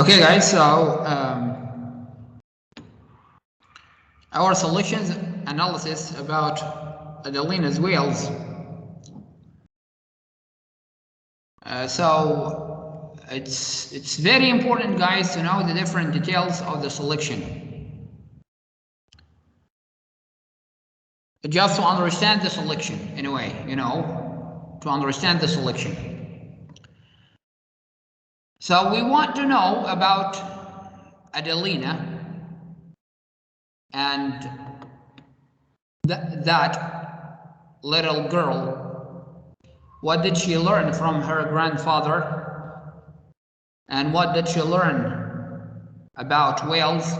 Okay, guys, so our solutions analysis about Adelina'S whales. So it's very important, guys, to know the different details of the selection, just to understand the selection in a way, to understand the selection. So we want to know about Adelina and that little girl. What did she learn from her grandfather? And what did she learn about whales?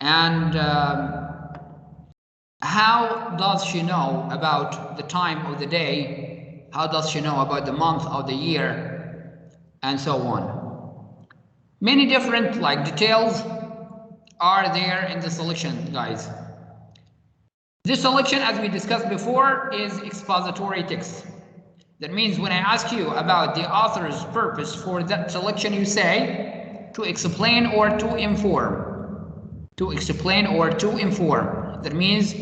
And how does she know about the time of the day? How does she know about the month of the year? And so on. Many different details are there in the selection, guys. This selection, as we discussed before, is expository text. That means when I ask you about the author's purpose for that selection, you say to explain or to inform. To explain or to inform. That means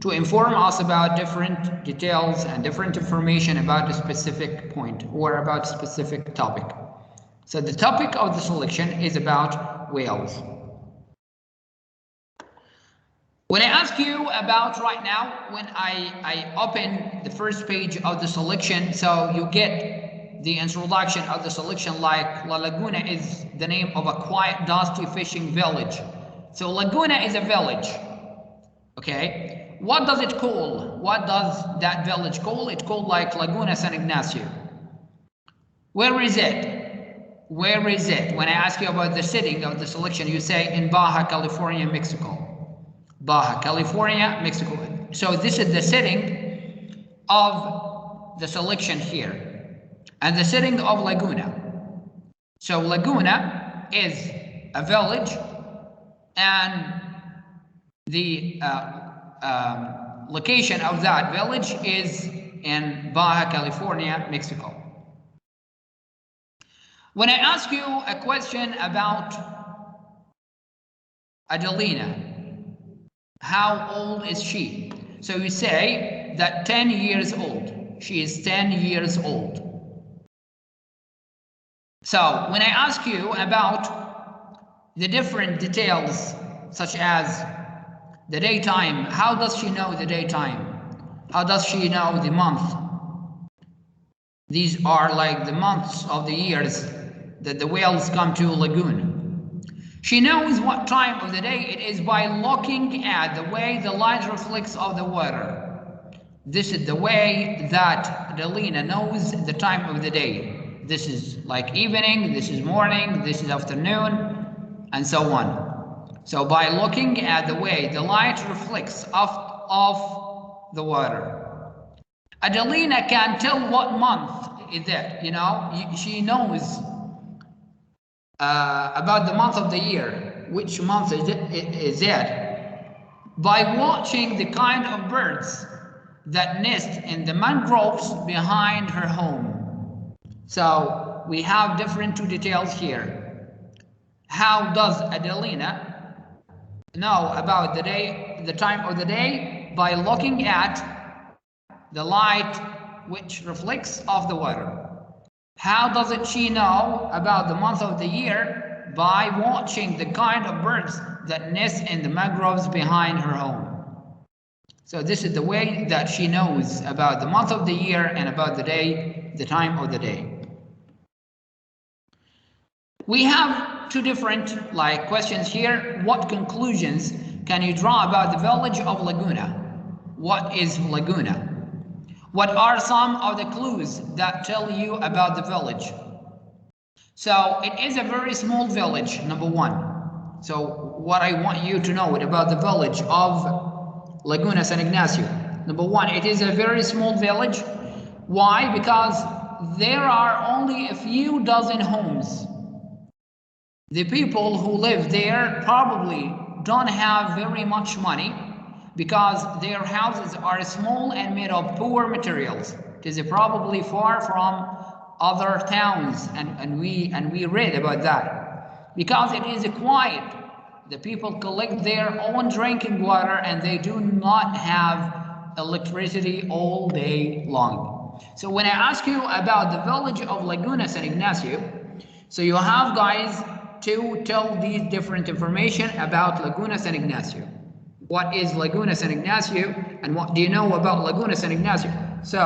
to inform us about different details and different information about a specific point or about a specific topic. So the topic of the selection is about whales. When I ask you about right now, when I open the first page of the selection, so you get the introduction of the selection, like La Laguna is the name of a quiet, dusty fishing village. So Laguna is a village. Okay. What does it call? What does that village call? It's called like Laguna San Ignacio. Where is it? Where is it? When I ask you about the setting of the selection, you say in Baja California, Mexico. Baja California, Mexico. So this is the setting of the selection here. And the setting of Laguna. So Laguna is a village, and the location of that village is in Baja California, Mexico. When I ask you a question about Adelina, how old is she? So you say that 10 years old. She is 10 years old. So when I ask you about the different details, such as the daytime, how does she know the daytime? How does she know the month? These are like the months of the years that the whales come to lagoon. She knows what time of the day it is by looking at the way the light reflects off the water. This is the way that Adelina knows the time of the day. This is like evening, this is morning, this is afternoon, and so on. So by looking at the way the light reflects off the water, Adelina can tell what month is it. She knows about the month of the year, which month is it, by watching the kind of birds that nest in the mangroves behind her home. So we have different two details here. How does Adelina know about the time of the day? By looking at the light which reflects off the water. How does she know about the month of the year? By watching the kind of birds that nest in the mangroves behind her home. So this is the way that she knows about the month of the year and about the day, the time of the day. We have two different questions here. What conclusions can you draw about the village of Laguna? What is Laguna? What are some of the clues that tell you about the village? So it is a very small village, number one. So what I want you to know about the village of Laguna San Ignacio. Number one, it is a very small village. Why? Because there are only a few dozen homes. The people who live there probably don't have very much money, because their houses are small and made of poor materials. It is probably far from other towns, and we read about that, because it is quiet. The people collect their own drinking water, and they do not have electricity all day long. So when I ask you about the village of Laguna San Ignacio, so you have, guys, to tell these different information about Laguna San Ignacio. What is Laguna San Ignacio, and what do you know about Laguna San Ignacio? So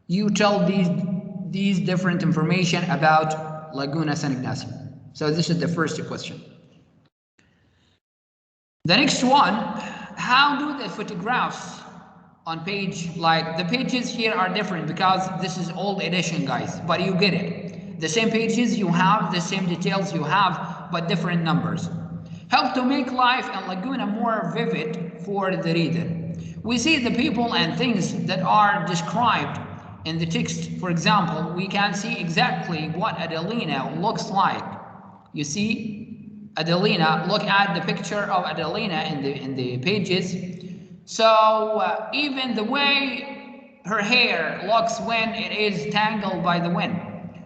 you tell these different information about Laguna San Ignacio. So this is the first question. The next one, how do the photographs on page, like the pages here are different because this is old edition, guys, but you get it. The same pages you have, the same details you have, but different numbers. Help to make life in Laguna more vivid for the reader. We see the people and things that are described in the text. For example, we can see exactly what Adelina looks like. You see Adelina, look at the picture of Adelina in the pages. So even the way her hair looks when it is tangled by the wind.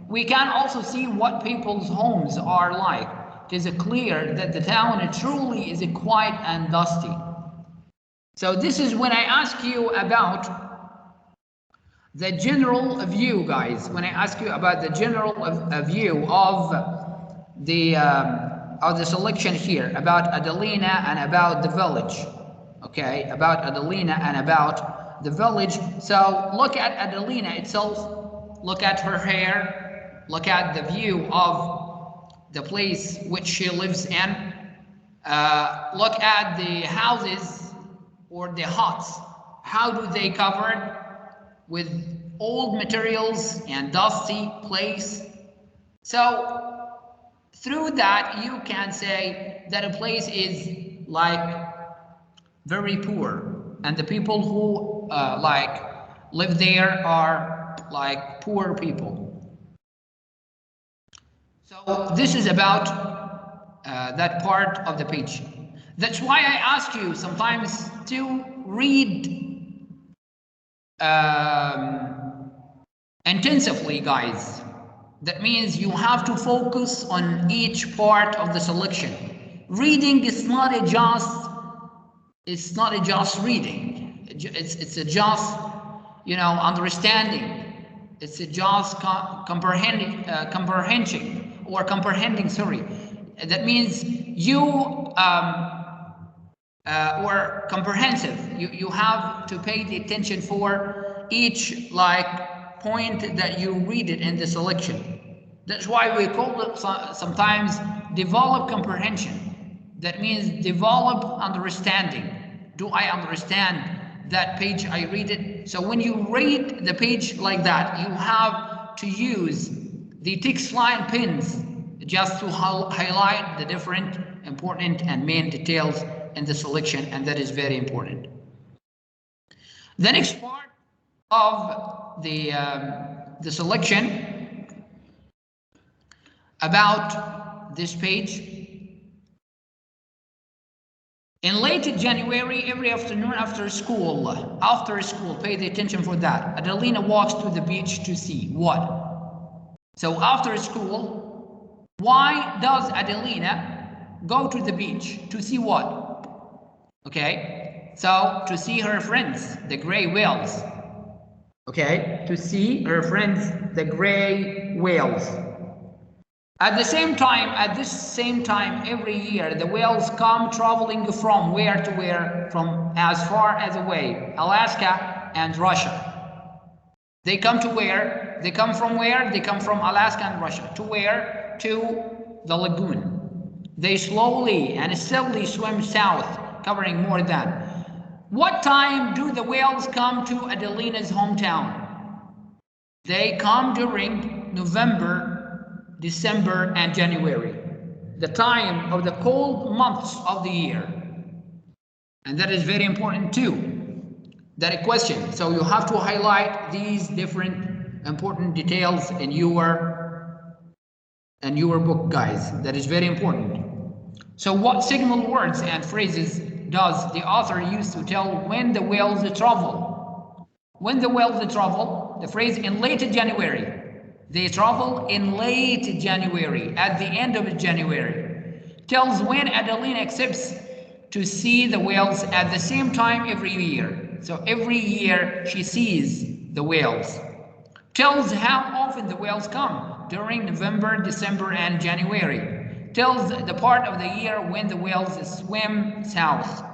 We can also see what people's homes are like. It is clear that the town truly is quiet and dusty. So this is when I ask you about the general view, guys. When I ask you about the general view of the selection here, about Adelina and about the village. Okay, about Adelina and about the village. So look at Adelina itself, look at her hair, look at the view of the place which she lives in. Look at the houses or the huts. How do they cover it? With old materials and dusty place. So through that you can say that a place is like very poor, and the people who like live there are like poor people. So this is about that part of the page. That's why I ask you sometimes to read intensively, guys. That means you have to focus on each part of the selection. Reading is not a just reading. It's a just, you know, understanding. It's a just comprehending. Sorry. That means you or comprehensive. You have to pay the attention for each like point that you read it in the selection. That's why we call it sometimes develop comprehension. That means develop understanding. Do I understand that page I read it? So when you read the page like that, you have to use the text line pins just to highlight the different important and main details in the selection, and that is very important. The next part of the selection about this page. In late January, every afternoon after school, pay the attention for that. Adelina walks to the beach to see what? So after school, why does Adelina go to the beach? To see what? Okay, so to see her friends, the gray whales. Okay, to see her friends, the gray whales. At this same time, every year, the whales come traveling from where to where? From as far as away, Alaska and Russia. They come to where? They come from where? They come from Alaska and Russia. To where? To the lagoon. They slowly and steadily swim south, covering more than. What time do the whales come to Adelina's hometown? They come during November, December, and January, the time of the cold months of the year. And that is very important too, that question. So you have to highlight these different important details in your book, guys. That is very important. So what signal words and phrases does the author use to tell when the whales travel? When the whales travel, the phrase in late January. They travel in late January, at the end of January. Tells when Adelina accepts to see the whales at the same time every year. So every year she sees the whales. Tells how often the whales come during November, December, and January. Tells the part of the year when the whales swim south.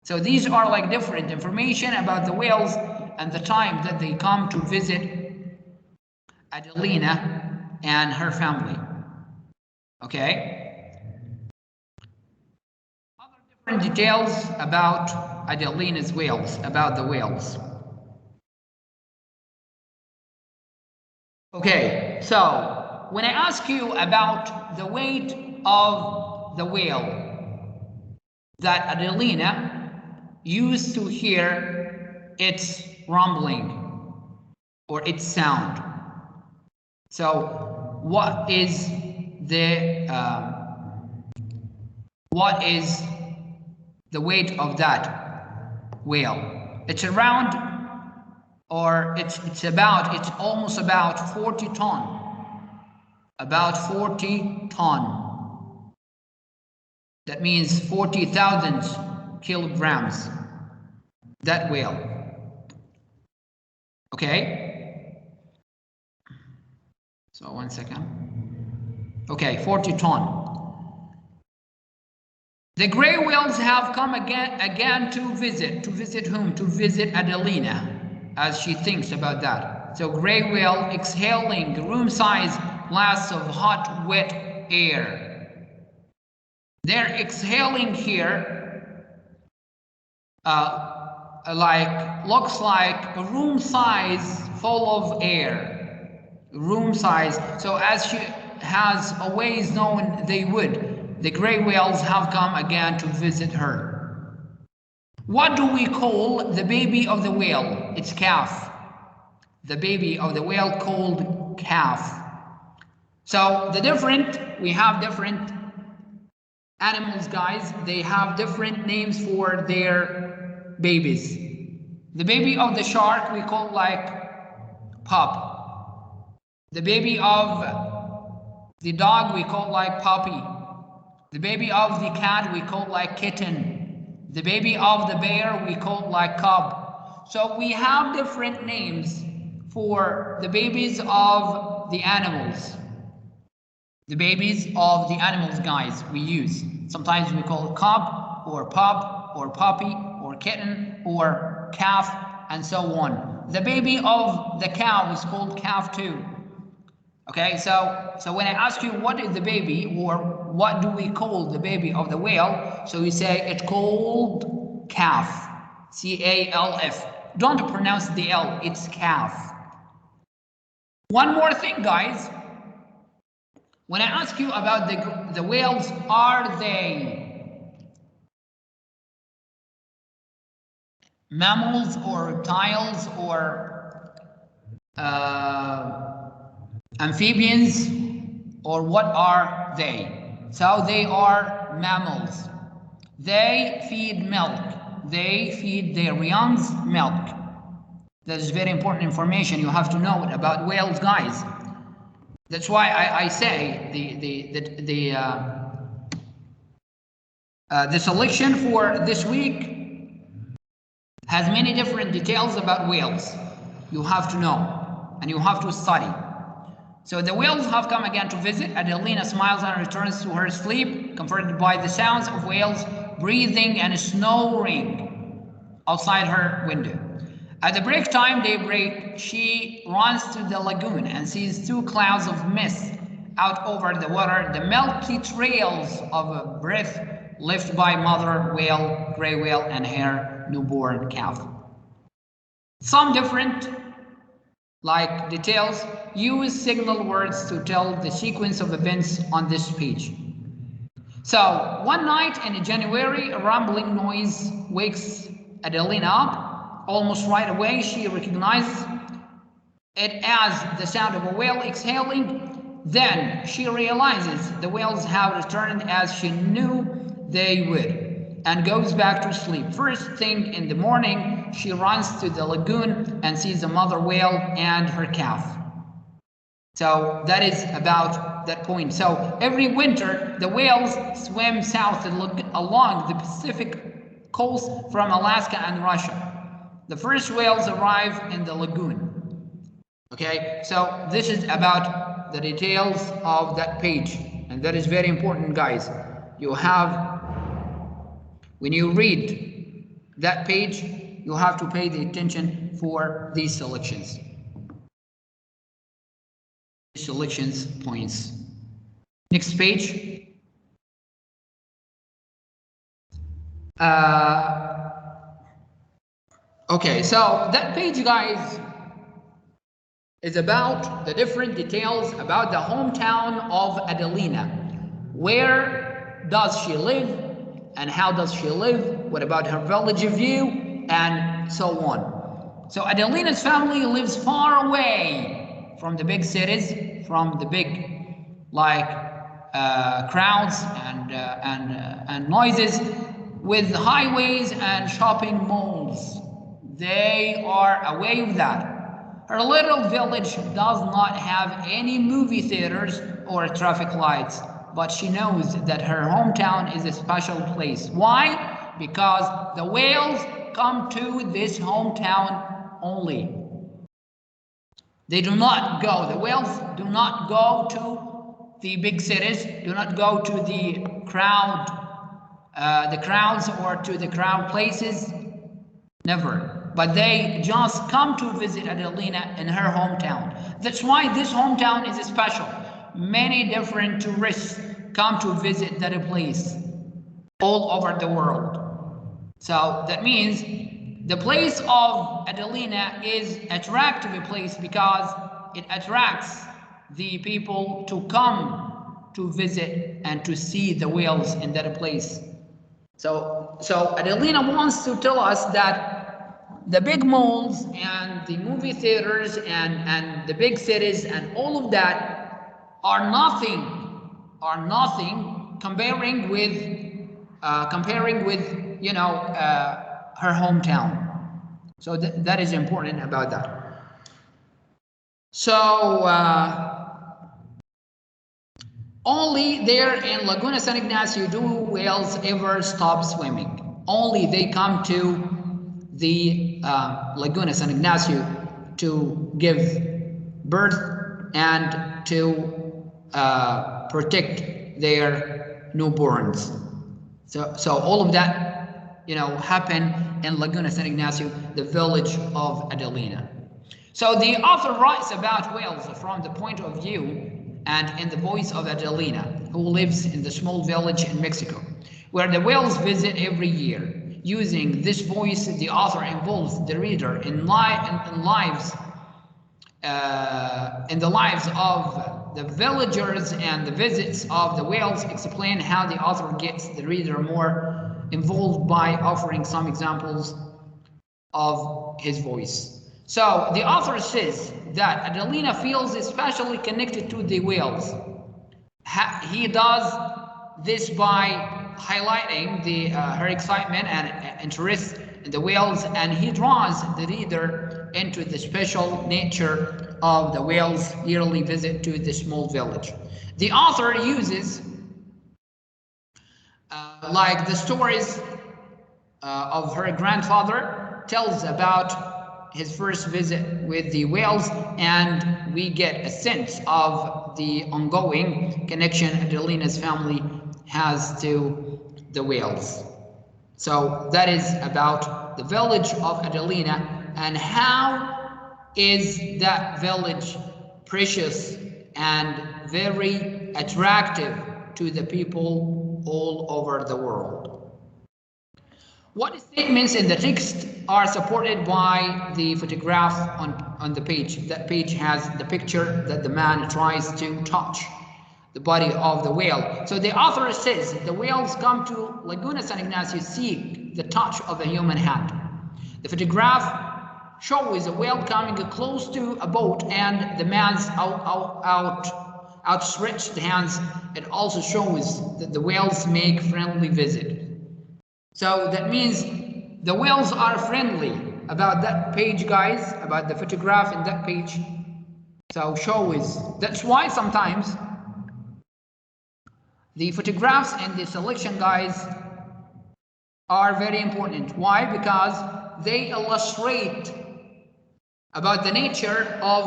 So these are like different information about the whales and the time that they come to visit Adelina and her family. Okay? Other different details about Adelina's whales, about the whales. Okay, so when I ask you about the weight of the whale that Adelina used to hear its rumbling or its sound. So what is the weight of that whale? It's around, or it's almost about 40 ton. About 40 ton. That means 40,000 kilograms. That whale. Okay? So 1 second. Okay, 40 ton. The gray whales have come again to visit. To visit whom? To visit Adelina, as she thinks about that. So gray whale exhaling room-sized blasts of hot, wet air. They're exhaling here, looks like a room size full of air. Room size. So as she has always known they would, the gray whales have come again to visit her. What do we call the baby of the whale? It's calf. The baby of the whale called calf. So we have different animals, guys. They have different names for their babies. The baby of the shark we call like pup. The baby of the dog we call like puppy. The baby of the cat we call like kitten. The baby of the bear we call like cub. So we have different names for the babies of the animals. The babies of the animals, guys, we use. Sometimes we call it cub or pup or puppy or kitten or calf and so on. The baby of the cow is called calf too. Okay, so when I ask you what is the baby or what do we call the baby of the whale, so you say it's called calf, C-A-L-F. Don't pronounce the L, it's calf. One more thing, guys. When I ask you about the whales, are they mammals or reptiles or amphibians, or what are they? So they are mammals. They feed milk. They feed their youngs milk. That is very important information. You have to know it about whales, guys. That's why I say the selection for this week has many different details about whales. You have to know and you have to study. So the whales have come again to visit. Adelina smiles and returns to her sleep, comforted by the sounds of whales breathing and snoring outside her window. At the break time, daybreak, she runs to the lagoon and sees two clouds of mist out over the water, the milky trails of breath left by mother whale, gray whale, and her newborn calf. Some different details. Use signal words to tell the sequence of events on this page. So one night in January, a rumbling noise wakes Adelina up. Almost right away, she recognizes it as the sound of a whale exhaling. Then she realizes the whales have returned as she knew they would. and goes back to sleep. First thing in the morning, she runs to the lagoon and sees the mother whale and her calf. So that is about that point. So every winter, the whales swim south along the Pacific coast from Alaska and Russia. The first whales arrive in the lagoon. Okay, so this is about the details of that page, and that is very important, guys. You have, when you read that page, you have to pay the attention for these selections. Selections points. Next page. Okay, so that page, guys, is about the different details about the hometown of Adelina. Where does she live and how does she live? What about her village view and so on. So Adelina's family lives far away from the big cities, from the big crowds and noises, with highways and shopping malls. They are away with that. Her little village does not have any movie theaters or traffic lights, but she knows that her hometown is a special place. Why? Because the whales come to this hometown only. They do not go, the whales do not go to the big cities, do not go to the crowds or to the crowd places, never. But they just come to visit Adelina in her hometown. That's why this hometown is special. Many different tourists come to visit that place all over the world. So that means the place of Adelina is attractive place because it attracts the people to come to visit and to see the whales in that place. So Adelina wants to tell us that the big malls and the movie theaters and the big cities and all of that are nothing comparing with her hometown. So that is important about that. So only there in Laguna San Ignacio do whales ever stop swimming. Only they come to the Laguna San Ignacio to give birth and to protect their newborns. So all of that, happen in Laguna San Ignacio, the village of Adelina. So the author writes about whales from the point of view and in the voice of Adelina, who lives in the small village in Mexico, where the whales visit every year. Using this voice, the author involves the reader in the lives of the villagers and the visits of the whales. Explain how the author gets the reader more involved by offering some examples of his voice. So the author says that Adelina feels especially connected to the whales. He does this by highlighting her excitement and interest in the whales, and he draws the reader into the special nature of the whales' yearly visit to the small village. The author uses the stories of her grandfather, tells about his first visit with the whales, and we get a sense of the ongoing connection Adelina's family has to the whales. So that is about the village of Adelina and how is that village precious and very attractive to the people all over the world. What statements in the text are supported by the photograph on the page? That page has the picture that the man tries to touch the body of the whale. So the author says the whales come to Laguna San Ignacio seek the touch of a human hand. The photograph shows a whale coming close to a boat and the man's outstretched hands. It also shows that the whales make friendly visit. So that means the whales are friendly. About that page, guys, about the photograph in that page. So show is, that's why sometimes the photographs and the selection, guys, are very important. Why? Because they illustrate about the nature of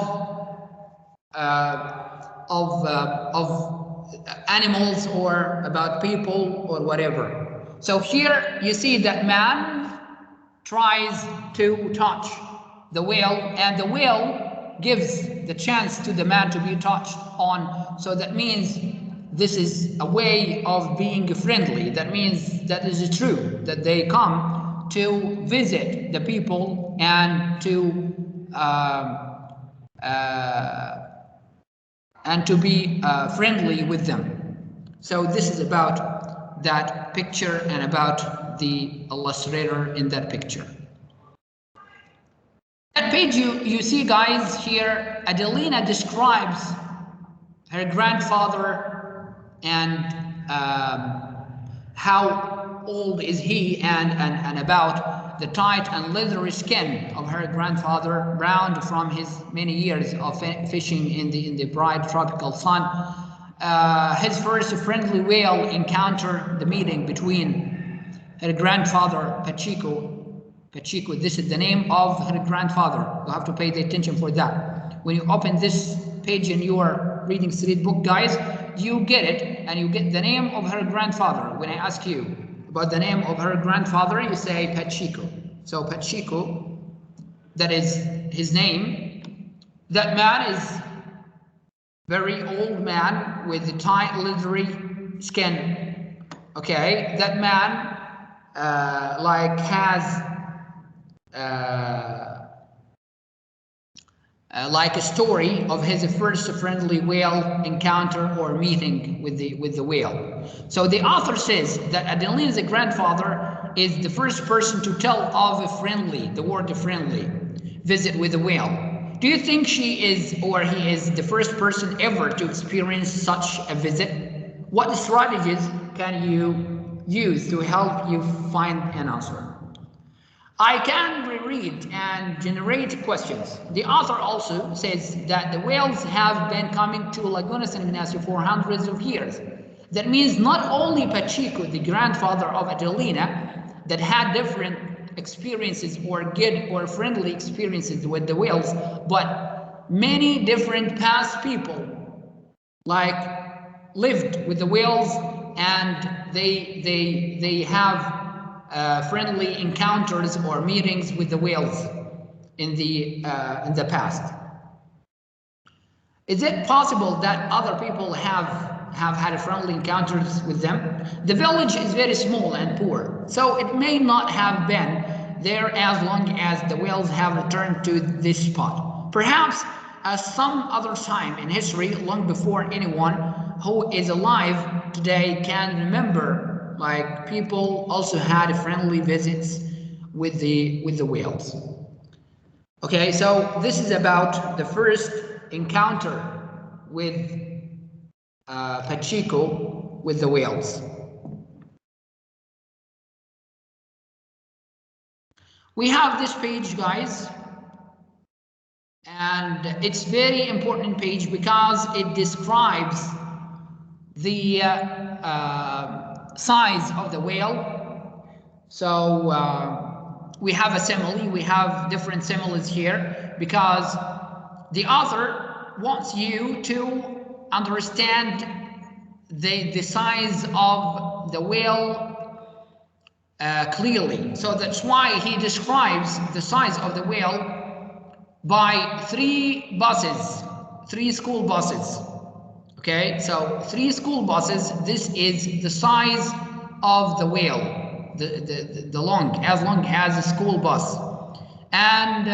animals or about people or whatever. So here you see that man tries to touch the whale, and the whale gives the chance to the man to be touched on. So that means this is a way of being friendly. That means that is true, that they come to visit the people and to be friendly with them. So this is about that picture and about the illustrator in that picture. That page you see, guys, here Adelina describes her grandfather and how old is he, and about the tight and leathery skin of her grandfather, browned from his many years of fishing in the bright tropical sun. His first friendly whale encounter, the meeting between her grandfather Pacheco, this is the name of her grandfather. You have to pay the attention for that. When you open this page in your reading street book, guys, you get it, and you get the name of her grandfather. When I ask you about the name of her grandfather, you say Pacheco. So Pacheco, that is his name. That man is very old man with a tight leathery skin. Okay, that man like has like a story of his first friendly whale encounter or meeting with the whale. So the author says that Adelina'S grandfather is the first person to tell of a friendly, the word friendly, visit with a whale. Do you think she is or he is the first person ever to experience such a visit? What strategies can you use to help you find an answer? I can reread and generate questions. The author also says that the whales have been coming to Laguna San Ignacio for hundreds of years. That means not only Pacheco, the grandfather of Adelina, that had different experiences or good or friendly experiences with the whales, but many different past people like lived with the whales, and they have friendly encounters or meetings with the whales in the past. Is it possible that other people have had friendly encounters with them? The village is very small and poor, so it may not have been there as long as the whales have returned to this spot. Perhaps at some other time in history, long before anyone who is alive today can remember, like people also had friendly visits with the whales. Okay, so this is about the first encounter with Pacheco with the whales. We have this page, guys, and it's very important page because it describes the size of the whale. So we have a simile, we have different similes here because the author wants you to understand the size of the whale clearly. So that's why he describes the size of the whale by 3 buses, 3 school buses. Okay, so 3 school buses. This is the size of the whale, the long as a school bus, and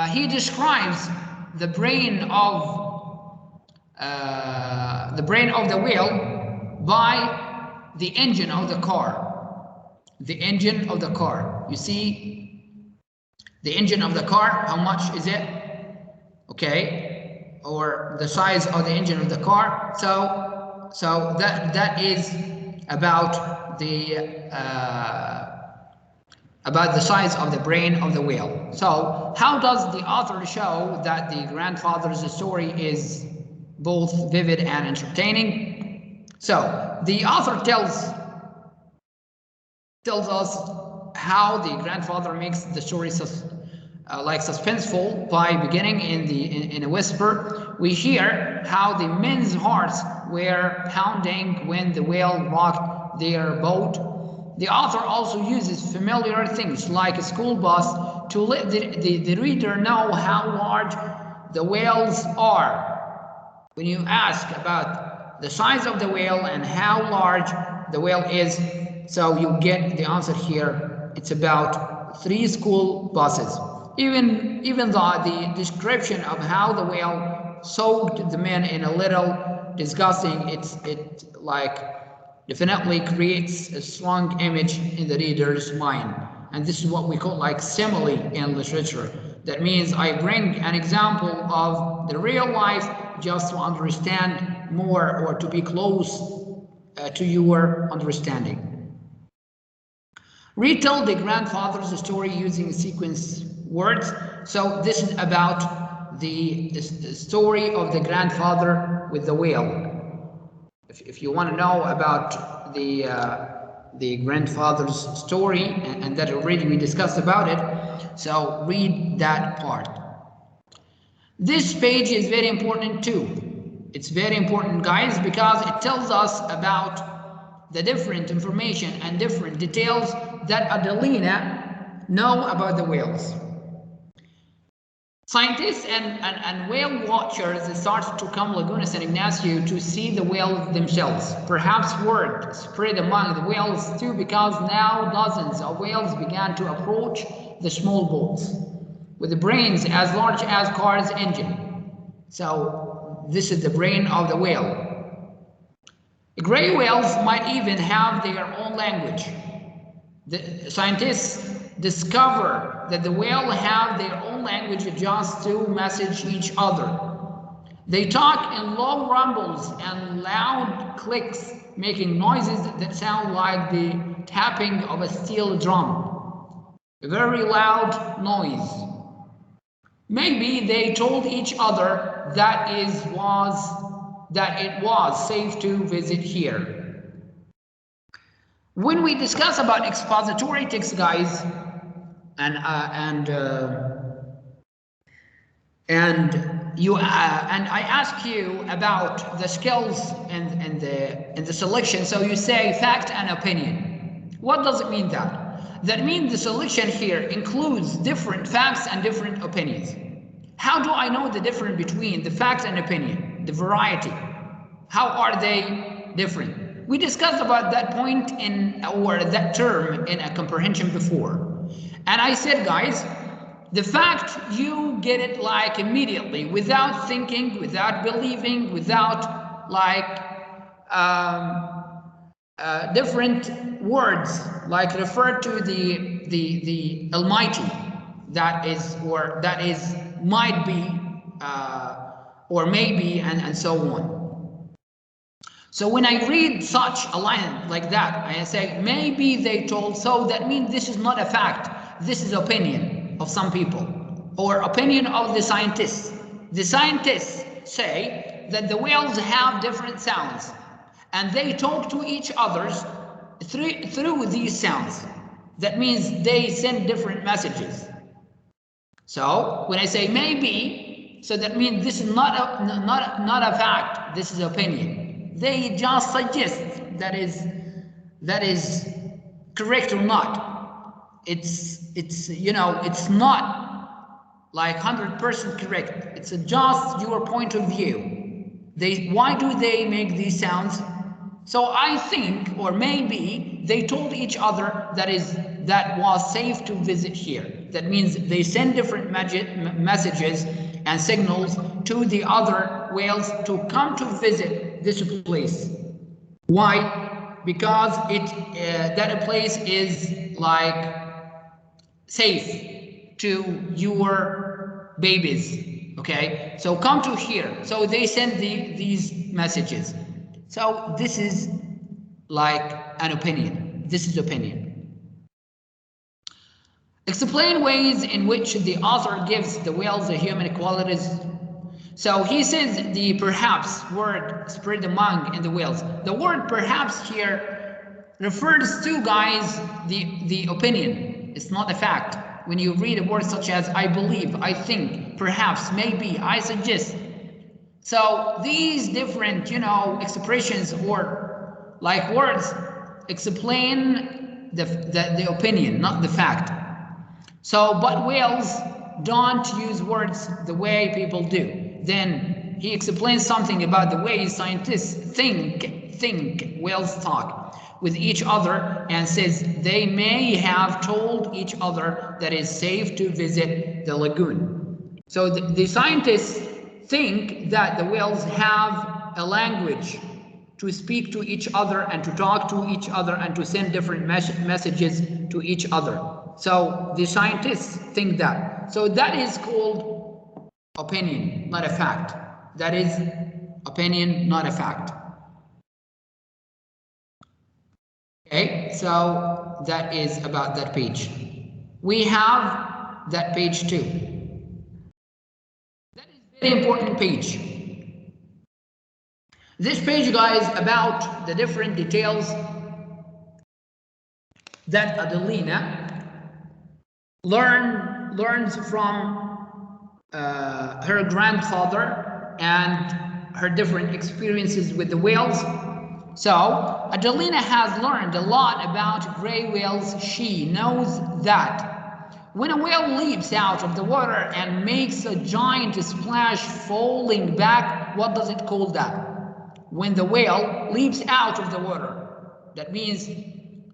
he describes the brain of the whale by the engine of the car. The engine of the car. You see, the engine of the car. How much is it? Okay. Or the size of the engine of the car. So that is about the size of the brain of the whale. So how does the author show that the grandfather's story is both vivid and entertaining? So the author tells us how the grandfather makes the story suspenseful by beginning in a whisper. We hear how the men's hearts were pounding when the whale rocked their boat. The author also uses familiar things like a school bus to let the reader know how large the whales are. When you ask about the size of the whale and how large the whale is, so you get the answer here. It's about 3 school buses. Even though the description of how the whale soaked the men in a little disgusting, it like definitely creates a strong image in the reader's mind. And this is what we call like simile in literature. That means I bring an example of the real life just to understand more or to be close to your understanding. Retell the grandfather's story using sequence words. So this is about the story of the grandfather with the whale. If you want to know about the grandfather's story, and that already we discussed about it, so read that part. This page is very important too. It's very important, guys, because it tells us about the different information and different details that Adelina know about the whales. Scientists and whale watchers start to come Laguna San Ignacio to see the whales themselves. Perhaps word spread among the whales too, because now dozens of whales began to approach the small boats with the brains as large as car's engine. So this is the brain of the whale. Gray whales might even have their own language. The scientists discover that the whale have their own language just to message each other. They talk in low rumbles and loud clicks, making noises that sound like the tapping of a steel drum. A very loud noise. Maybe they told each other that it was safe to visit here. When we discuss about expository text, guys, and I ask you about the skills and the selection, so you say fact and opinion. What does it mean that? That means the selection here includes different facts and different opinions. How do I know the difference between the fact and opinion? The variety. How are they different? We discussed about that point or that term in a comprehension before. And I said, guys, the fact, you get it like immediately, without thinking, without believing, without like different words, like refer to the Almighty, that is, might be, or maybe, and so on. So when I read such a line like that, I say, maybe they told, so that means this is not a fact, this is opinion of some people, or opinion of the scientists. The scientists say that the whales have different sounds, and they talk to each other through these sounds. That means they send different messages. So when I say maybe, so that means this is not a fact, this is opinion. They just suggest that is correct or not. It's you know, it's not like 100% correct. It's just your point of view. Why do they make these sounds? So I think, or maybe they told each other that was safe to visit here. That means they send different messages and signals to the other whales to come to visit this place. Why? Because that place is like safe to your babies. Okay, so come to here. So they send these messages. So this is like an opinion. This is opinion. Explain ways in which the author gives the whales the human qualities. So he says the perhaps word spread among in the whales. The word perhaps here refers to, guys, the opinion. It's not a fact. When you read a word such as I believe, I think, perhaps, maybe, I suggest. So these different, expressions or like words explain the opinion, not the fact. So, but whales don't use words the way people do. Then he explains something about the way scientists think whales talk with each other, and says they may have told each other that it's safe to visit the lagoon. So the scientists think that the whales have a language to speak to each other and to talk to each other and to send different messages to each other. So the scientists think that. So that is called opinion, not a fact. That is opinion, not a fact. Okay, so that is about that page. We have that page too. That is a very important page. This page, guys, about the different details that Adelina learns from her grandfather and her different experiences with the whales. So Adelina has learned a lot about gray whales. She knows that when a whale leaps out of the water and makes a giant splash falling back, what does it call that? When the whale leaps out of the water, that means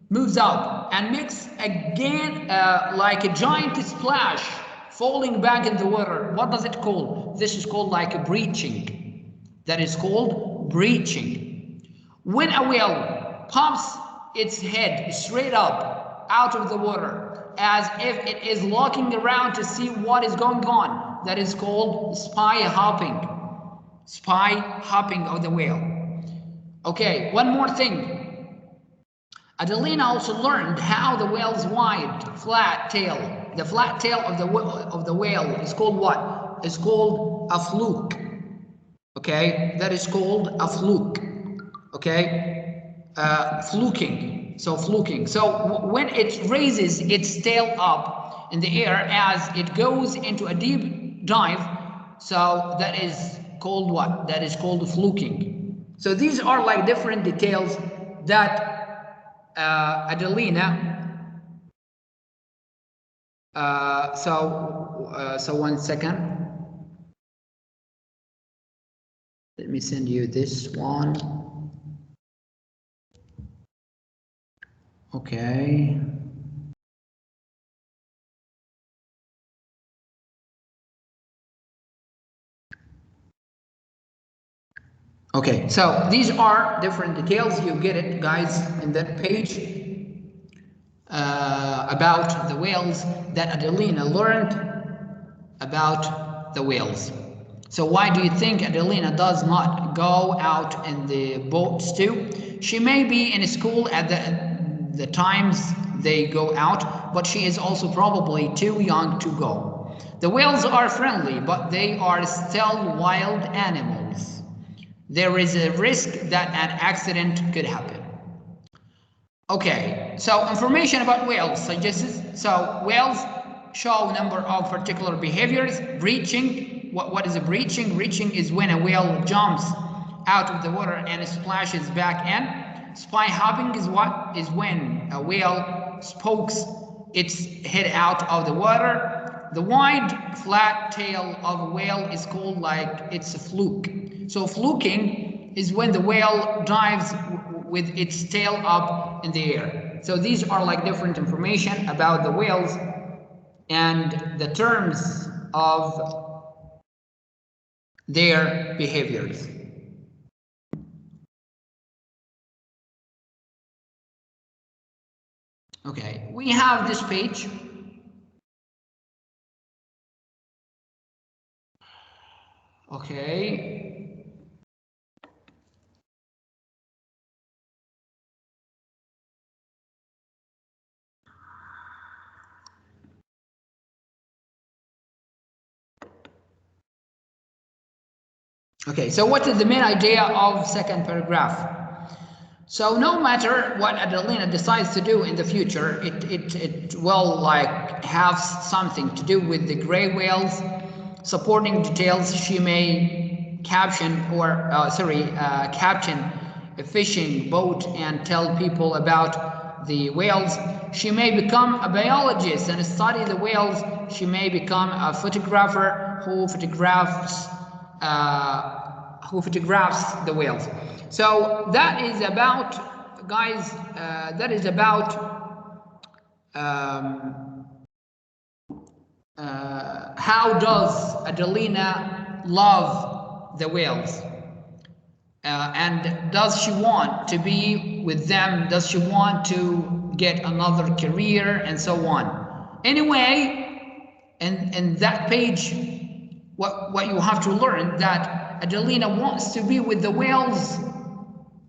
moves up and makes again like a giant splash falling back in the water. What does it call? This is called like a breaching. That is called breaching. When a whale pops its head straight up out of the water as if it is looking around to see what is going on, that is called spy hopping. Spy hopping of the whale. Okay, one more thing. Adelina also learned how the whale's wide, flat tail, the flat tail of the whale is called what? It's called a fluke. Okay, that is called a fluke. Okay, fluking. So fluking. So when it raises its tail up in the air as it goes into a deep dive, so that is called what? That is called fluking. So these are like different details that Adelina. So 1 second. Let me send you this one. Okay. Okay, so these are different details. You get it, guys, in that page about the whales that Adelina learned about the whales. So why do you think Adelina does not go out in the boats too? She may be in school at the times they go out, but she is also probably too young to go. The whales are friendly, but they are still wild animals. There is a risk that an accident could happen. Okay, so information about whales suggests, so whales show a number of particular behaviors. Breaching, what is a breaching? Breaching is when a whale jumps out of the water and splashes back in. Spy hopping is what? Is when a whale pokes its head out of the water. The wide, flat tail of a whale is called like it's a fluke. So fluking is when the whale dives with its tail up in the air. So these are like different information about the whales and the terms of their behaviors. Okay, we have this page. Okay. Okay, so what is the main idea of second paragraph? So no matter what Adelina decides to do in the future, it will like have something to do with the gray whales. Supporting details, she may captain a fishing boat and tell people about the whales. She may become a biologist and study the whales. She may become a photographer who photographs the whales. So that is about, guys, that is about how does Adelina love the whales? And does she want to be with them? Does she want to get another career and so on? Anyway, in that page, what you have to learn that Adelina wants to be with the whales,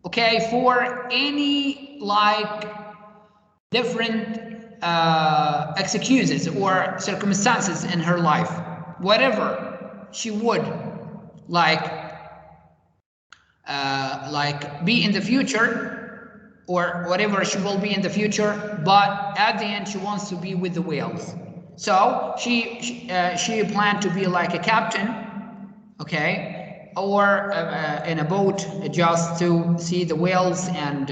okay, for any like different excuses or circumstances in her life, whatever she would like be in the future, or whatever she will be in the future, but at the end she wants to be with the whales. So she planned to be like a captain, okay, or in a boat just to see the whales, and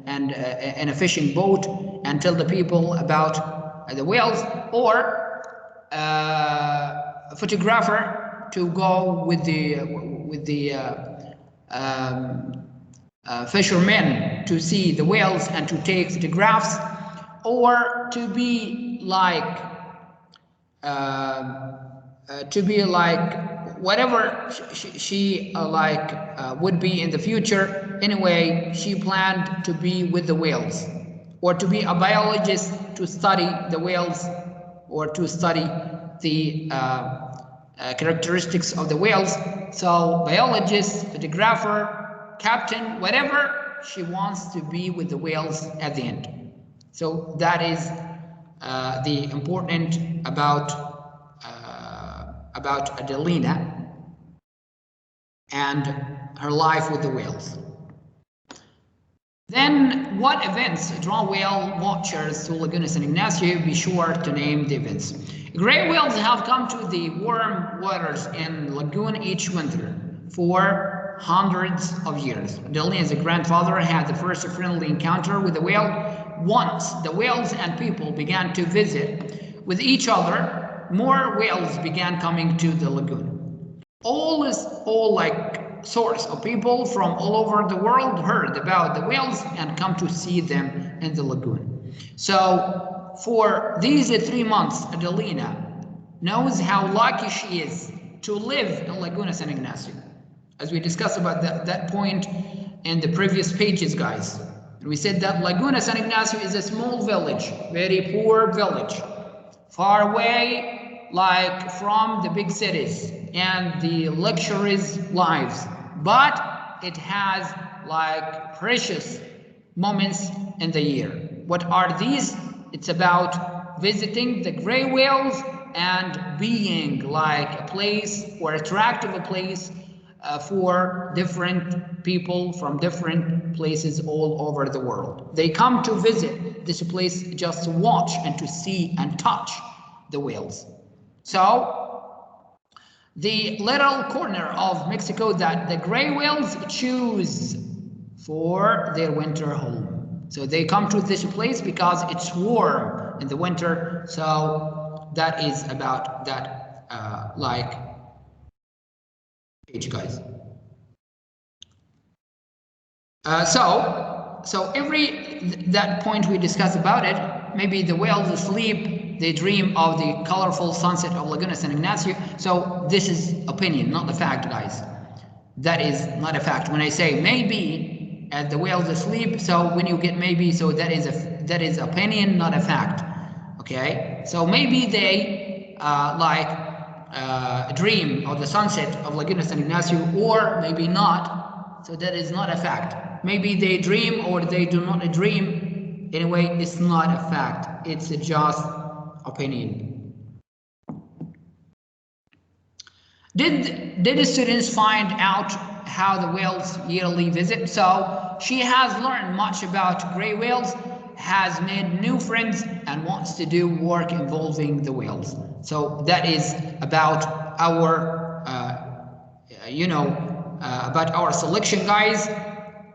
in a fishing boat and tell the people about the whales, or a photographer to go with the fishermen to see the whales and to take photographs, or to be like whatever she would be in the future. Anyway, she planned to be with the whales, or to be a biologist to study the whales, or to study the characteristics of the whales. So biologist, photographer, captain, whatever, she wants to be with the whales at the end. So that is the important about Adelina and her life with the whales. Then, what events draw whale watchers to Laguna San Ignacio? Be sure to name the events. Gray whales have come to the warm waters in Lagoon each winter for hundreds of years. Adelina's grandfather had the first friendly encounter with the whale. Once the whales and people began to visit with each other, more whales began coming to the lagoon. All sorts of people from all over the world heard about the whales and come to see them in the lagoon. So for these 3 months, Adelina knows how lucky she is to live in Laguna San Ignacio. As we discussed about that point in the previous pages, guys. We said that Laguna San Ignacio is a small village, very poor village, far away from the big cities and the luxurious lives, but it has precious moments in the year. What are these? It's about visiting the gray whales and being a place, or attractive a place for different people from different places all over the world. They come to visit this place just to watch and to see and touch the whales. So the little corner of Mexico that the gray whales choose for their winter home. So they come to this place because it's warm in the winter. So that is about that page, guys. So that point we discussed about it. Maybe the whales sleep, they dream of the colorful sunset of Laguna San Ignacio. So this is opinion, not the fact, guys. That is not a fact. When I say maybe as the whales asleep, so when you get maybe, so that is opinion, not a fact. Okay, so maybe they dream of the sunset of Laguna San Ignacio, or maybe not. So that is not a fact. Maybe they dream or they do not dream. Anyway, it's not a fact. It's just opinion. Did the students find out how the whales yearly visit? So she has learned much about gray whales, has made new friends, and wants to do work involving the whales. So that is about our, about our selection, guys.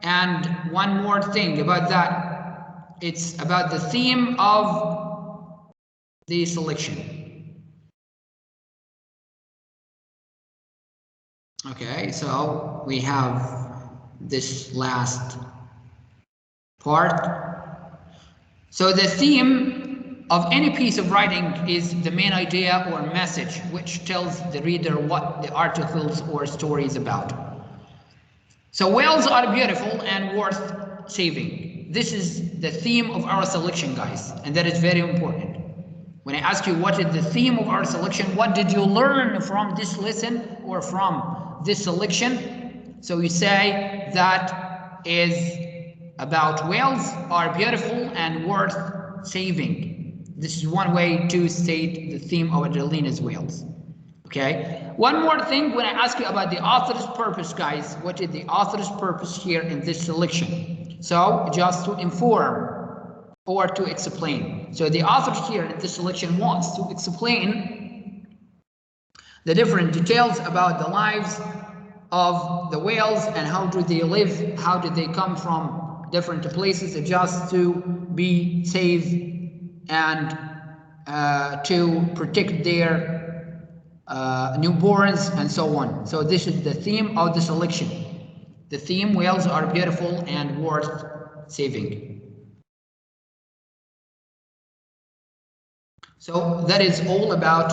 And one more thing about that, it's about the theme of the selection. Okay, so we have this last part. So the theme of any piece of writing is the main idea or message which tells the reader what the articles or story is about. So whales are beautiful and worth saving. This is the theme of our selection, guys, and that is very important. When I ask you what is the theme of our selection, what did you learn from this lesson or from this selection? So you say that is about whales are beautiful and worth saving. This is one way to state the theme of Adelina'S whales. Okay. One more thing, when I ask you about the author's purpose, guys, what is the author's purpose here in this selection? So just to inform or to explain. So the author here in this selection wants to explain the different details about the lives of the whales and how do they live, how did they come from different places just to be safe and to protect their newborns and so on. So this is the theme of the selection. The theme, whales are beautiful and worth saving. So that is all about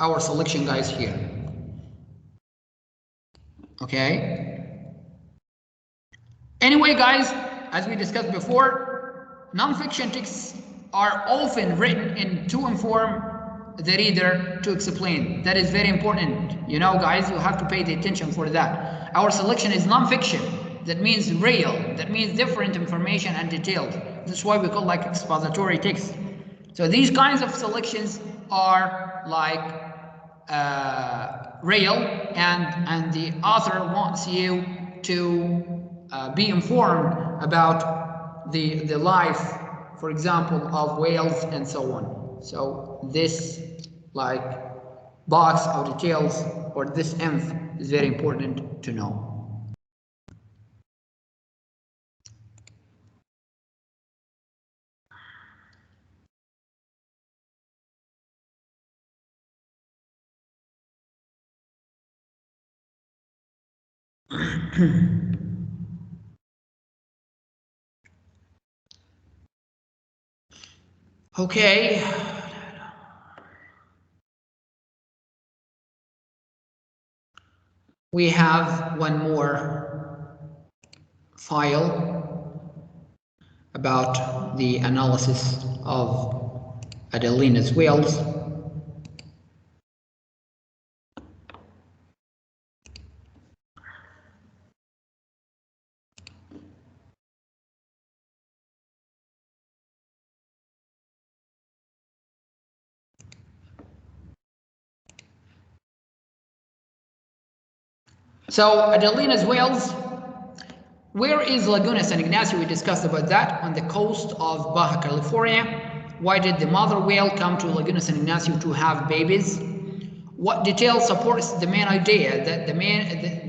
our selection, guys, here. Okay. Anyway, guys, as we discussed before, non-fiction texts are often written in to inform the reader, to explain. That is very important. You know, guys, you have to pay the attention for that. Our selection is non-fiction. That means real. That means different information and details. That's why we call like expository text. So these kinds of selections are like real, and the author wants you to be informed about the life, for example, of whales and so on. So this like box of details or this inf is very important to know. Okay. We have one more file about the analysis of Adelina'S whales. So Adelina'S whales, where is Laguna San Ignacio? We discussed about that, on the coast of Baja California. Why did the mother whale come to Laguna San Ignacio to have babies? What detail supports the main idea that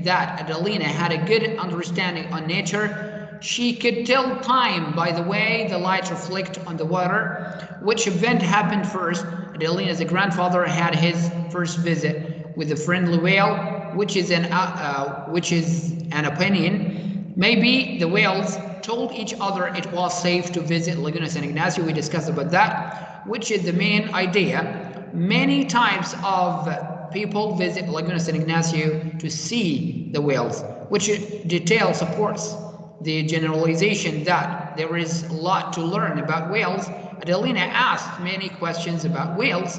that Adelina had a good understanding on nature? She could tell time by the way the light reflect on the water. Which event happened first? Adelina's grandfather had his first visit with the friendly whale, which is an opinion. Maybe the whales told each other it was safe to visit Laguna San Ignacio. We discussed about that, which is the main idea. Many types of people visit Laguna San Ignacio to see the whales, which detail supports the generalization that there is a lot to learn about whales. Adelina asked many questions about whales.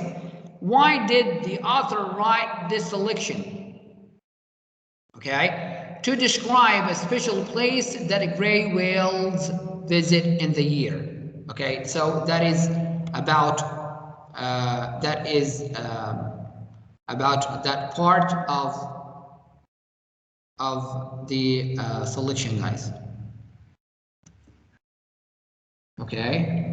Why did the author write this selection? Okay, to describe a special place that gray whales visit in the year. Okay, so that is about about that part of the selection, guys. Okay.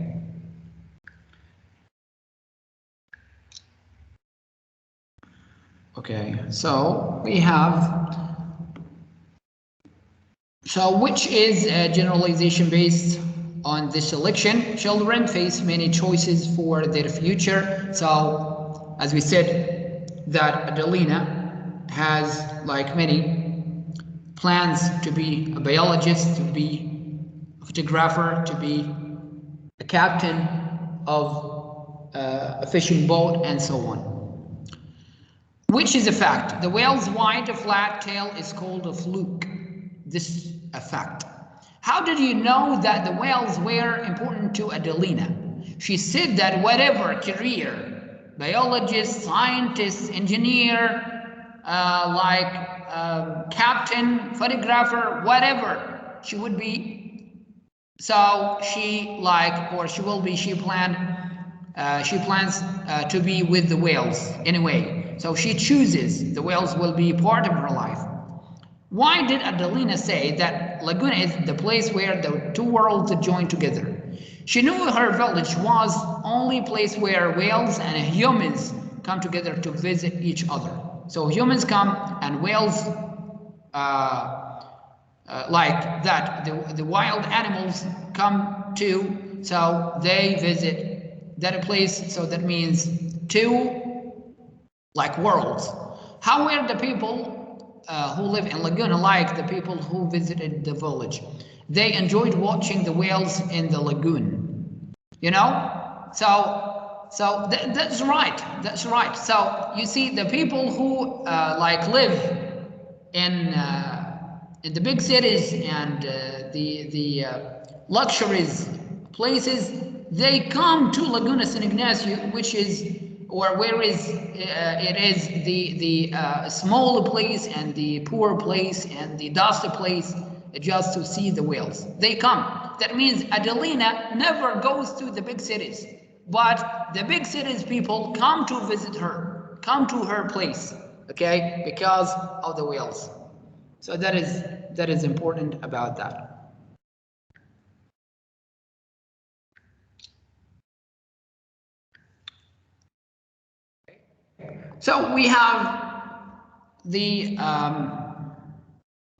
Okay, so we have, so which is a generalization based on this selection. Children face many choices for their future. So as we said, that Adelina has like many plans to be a biologist, to be a photographer, to be a captain of a fishing boat, and so on. Which is a fact. The whale's wide flat tail is called a fluke. This is a fact. How did you know that the whales were important to Adelina? She said that whatever career, biologist, scientist, engineer, captain, photographer, whatever she would be, so she plans to be with the whales anyway. So she chooses the whales will be part of her life. Why did Adelina say that Laguna is the place where the two worlds join together? She knew her village was only place where whales and humans come together to visit each other. So humans come and whales like that, the wild animals come too, so they visit that place. So that means two like worlds. How were the people who live in Laguna like the people who visited the village? They enjoyed watching the whales in the lagoon, you know. That's right. So you see, the people who live in the big cities and the luxuries places, they come to Laguna San Ignacio, which is, or where is it is the small place and the poor place and the dusty place, just to see the whales. They come. That means Adelina never goes to the big cities, but the big cities people come to visit her, come to her place, okay, because of the whales. So that is important about that. So we have the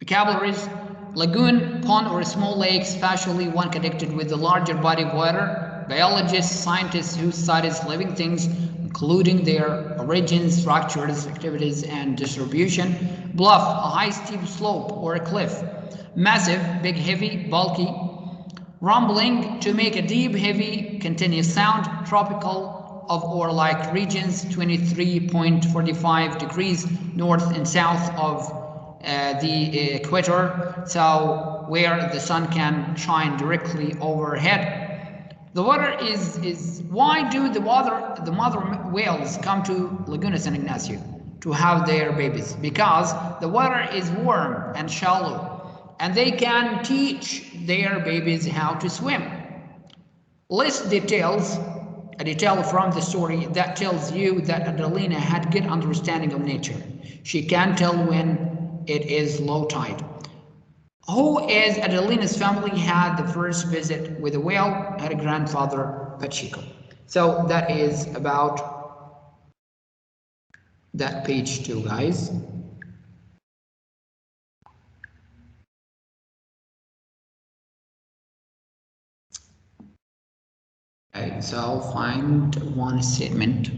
vocabularies: lagoon, pond, or small lake, especially one connected with a larger body of water. Biologists, scientists who studies living things, including their origins, structures, activities, and distribution. Bluff, a high steep slope or a cliff. Massive, big, heavy, bulky. Rumbling, to make a deep, heavy, continuous sound. Tropical of or like regions 23.45 degrees north and south of the equator, so where the sun can shine directly overhead. The water is why do the mother whales come to Laguna San Ignacio to have their babies? Because the water is warm and shallow, and they can teach their babies how to swim. List details. A detail from the story that tells you that Adelina had good understanding of nature. She can tell when it is low tide. Who is Adelina's family had the first visit with a whale? Her grandfather Pacheco. So that is about that page 2, guys. Okay, so find one statement.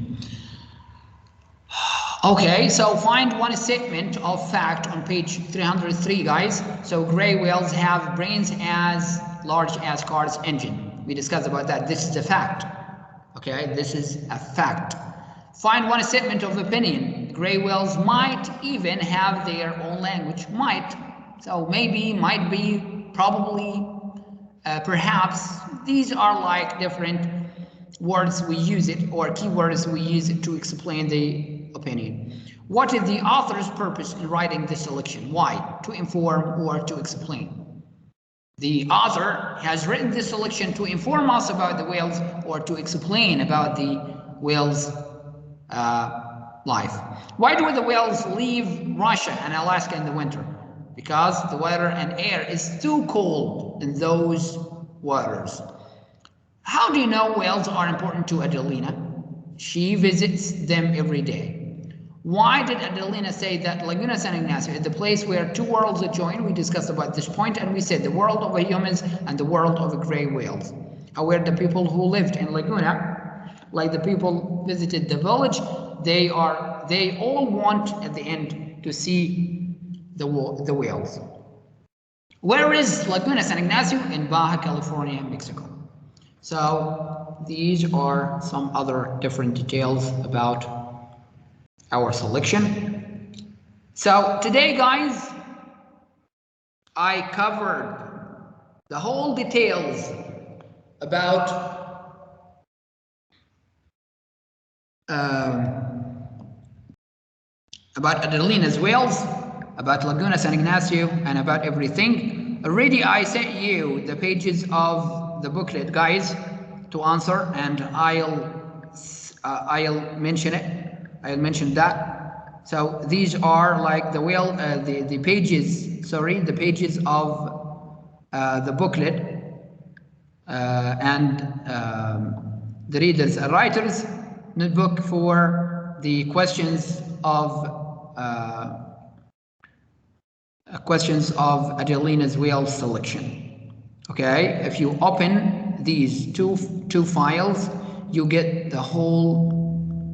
Okay, so find one statement of fact on page 303, guys. So gray whales have brains as large as car's engine. We discussed about that. This is a fact. Okay, this is a fact. Find one statement of opinion. Gray whales might even have their own language. Might. So maybe, might be, probably, perhaps. These are like different words we use it, or keywords we use it to explain the opinion. What is the author's purpose in writing this selection? Why? To inform or to explain. The author has written this selection to inform us about the whales or to explain about the whales life. Why do the whales leave Russia and Alaska in the winter? Because the water and air is too cold in those waters. How do you know whales are important to Adelina? She visits them every day. Why did Adelina say that Laguna San Ignacio is the place where two worlds join? We discussed about this point and we said the world of humans and the world of gray whales. However, the people who lived in Laguna, like the people visited the village, they all want at the end to see the whales. Where is Laguna San Ignacio? In Baja California, Mexico. So these are some other different details about our selection. So today, guys, I covered the whole details about Adelina'S whales, about Laguna San Ignacio, and about everything. Already I sent you the pages of the booklet, guys, to answer, and I'll mention it. I'll mention that. So these are like the pages. Sorry, the pages of the booklet and the readers and writers notebook for the questions of Adelina'S whale selection. Okay, if you open these two files, you get the whole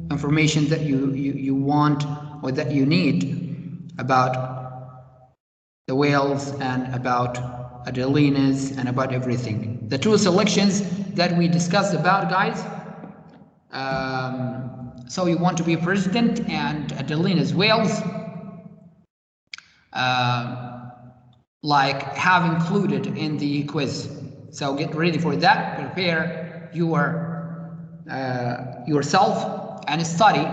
information that you want or that you need about the whales and about Adelina'S and about everything. The two selections that we discussed about, guys. So you want to be president and Adelina'S whales like have included in the quiz. So get ready for that. Prepare yourself and study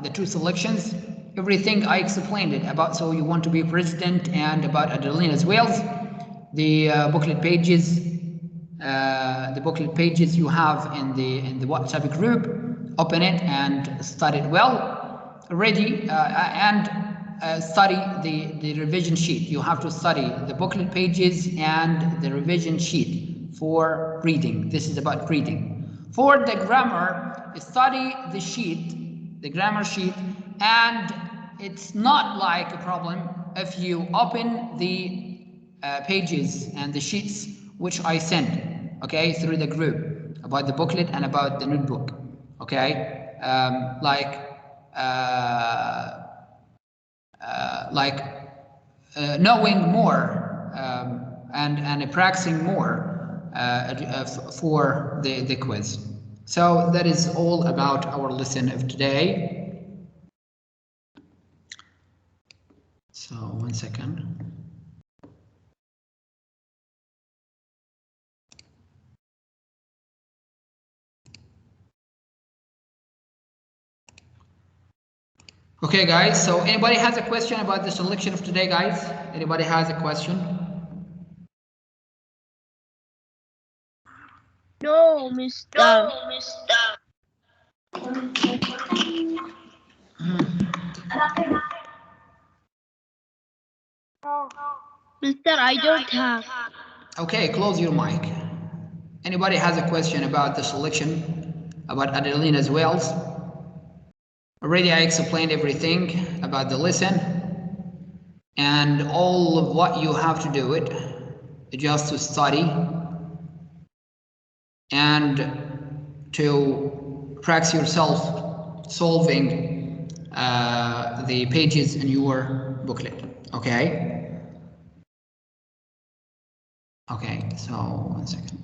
the two selections. Everything I explained it about. So you want to be president and about Adelina'S whales. The booklet pages. The booklet pages you have in the WhatsApp group. Open it and study it well. Ready and study the revision sheet. You have to study the booklet pages and the revision sheet for reading. This is about reading. For the grammar, study the sheet, the grammar sheet, and it's not like a problem if you open the pages and the sheets which I send, okay, through the group about the booklet and about the notebook, okay, knowing more and practicing more for the quiz. So that is all about our lesson of today. So 1 second. Okay, guys, so anybody has a question about the selection of today, guys? Anybody has a question? No, Mr. Mister, I don't have. Okay, close your mic. Anybody has a question about the selection, about Adelina'S whales? Already I explained everything about the lesson and all of what you have to do it just to study and to practice yourself solving the pages in your booklet. Okay? Okay, so 1 second.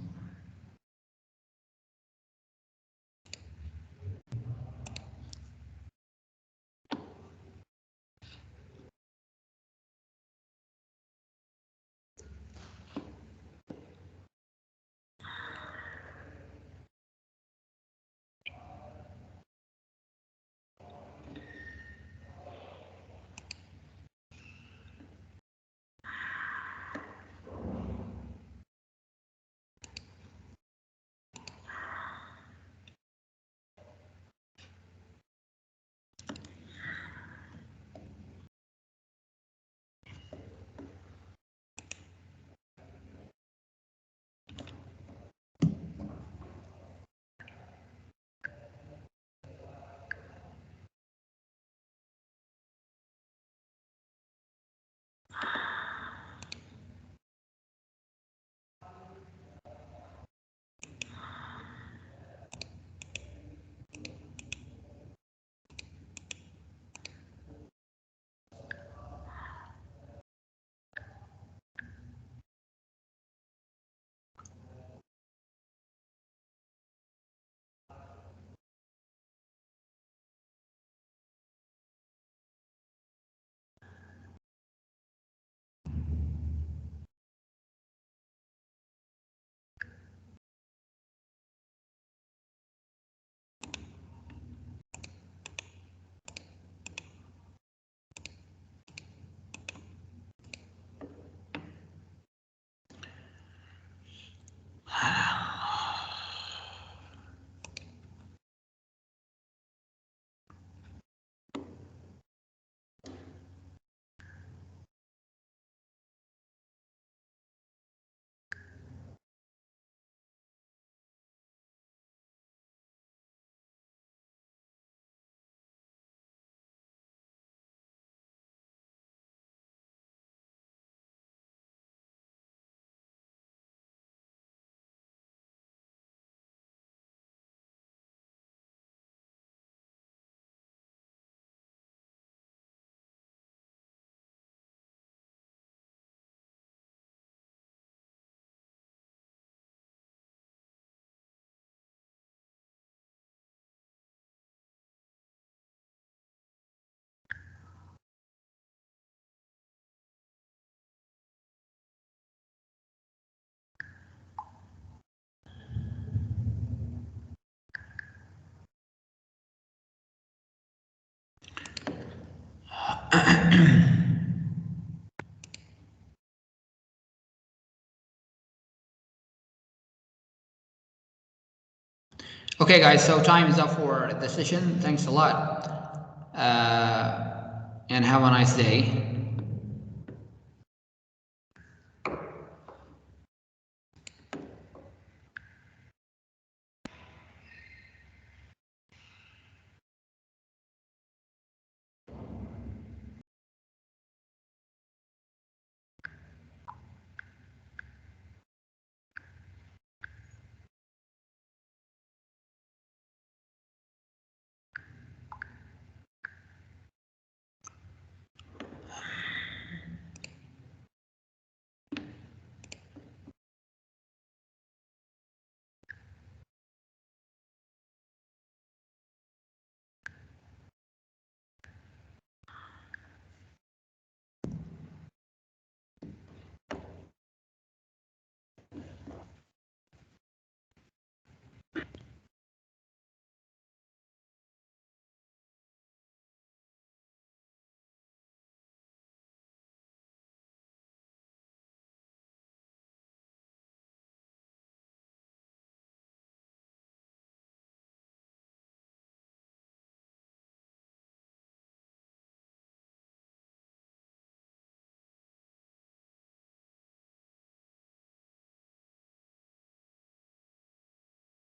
Okay, guys, so time is up for the session. Thanks a lot. And have a nice day.